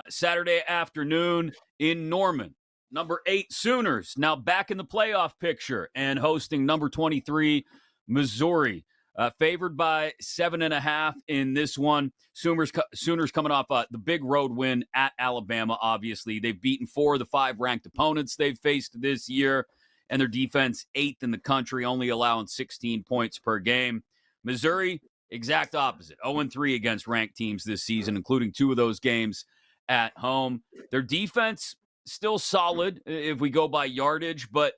Saturday afternoon in Norman. Number 8 Sooners now back in the playoff picture and hosting number 23 Missouri. Favored by 7.5 in this one. Sooners coming off the big road win at Alabama, obviously. They've beaten 4 of the 5 ranked opponents they've faced this year, and their defense 8th in the country, only allowing 16 points per game. Missouri, exact opposite. 0-3 against ranked teams this season, including 2 of those games at home. Their defense, still solid if we go by yardage, but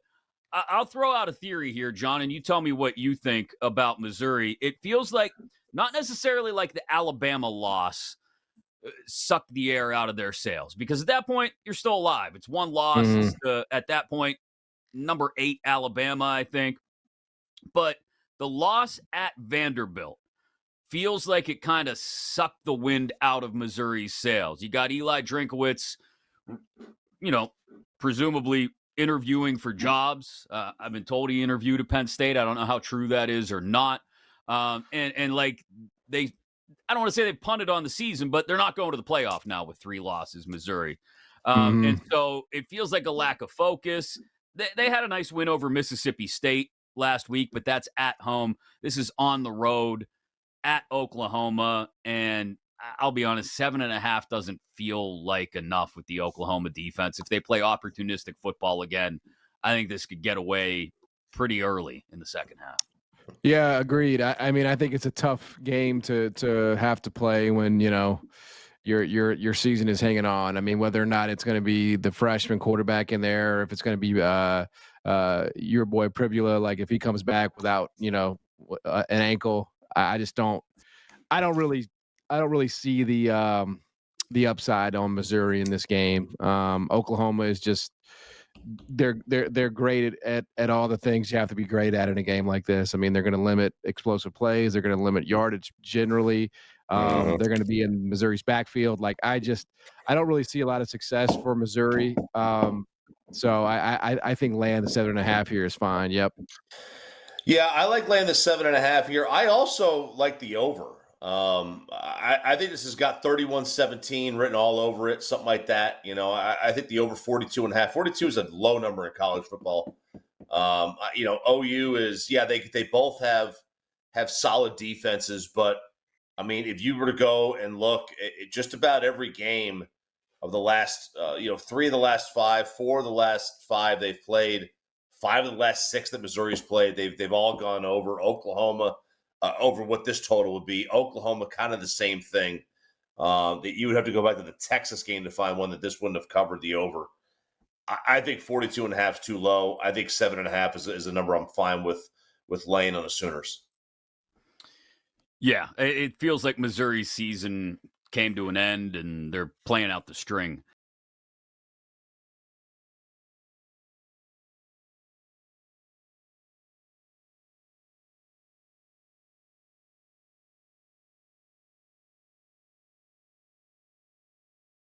I'll throw out a theory here, John, and you tell me what you think about Missouri. It feels like not necessarily like the Alabama loss sucked the air out of their sails, because at that point, you're still alive. It's one loss. It's at that point, number 8 Alabama, I think. But the loss at Vanderbilt feels like it kind of sucked the wind out of Missouri's sails. You got Eli Drinkowitz, presumably interviewing for jobs. I've been told he interviewed at Penn State. I don't know how true that is or not. And like I don't want to say they punted on the season, but they're not going to the playoff now with 3 losses, Missouri. And so it feels like a lack of focus. They had a nice win over Mississippi State last week, but that's at home. This is on the road at Oklahoma, and I'll be honest, 7.5 doesn't feel like enough with the Oklahoma defense. If they play opportunistic football again, I think this could get away pretty early in the second half. Yeah, agreed. I mean, I think it's a tough game to have to play when, your season is hanging on. I mean, whether or not it's going to be the freshman quarterback in there, or if it's going to be your boy Pribula, like if he comes back without, an ankle, I don't really see the upside on Missouri in this game. Oklahoma is just they're great at all the things you have to be great at in a game like this. I mean, they're going to limit explosive plays. They're going to limit yardage generally. They're going to be in Missouri's backfield. Like I don't really see a lot of success for Missouri. So I think laying the 7.5 here is fine. Yep. Yeah, I like laying the 7.5 here. I also like the over. I think this has got 31-17 written all over it, something like that. I think the over 42.5. 42 is a low number in college football. OU is, they both have solid defenses, but I mean, if you were to go and look at just about every game of the last, 3 of the last 5, 4 of the last 5 they've played, 5 of the last 6 that Missouri's played, they've all gone over. Oklahoma over what this total would be. Oklahoma, kind of the same thing. That you would have to go back to the Texas game to find one that this wouldn't have covered the over. I think 42.5 is too low. I think 7.5 is a number I'm fine with laying on the Sooners. Yeah, it feels like Missouri's season came to an end and they're playing out the string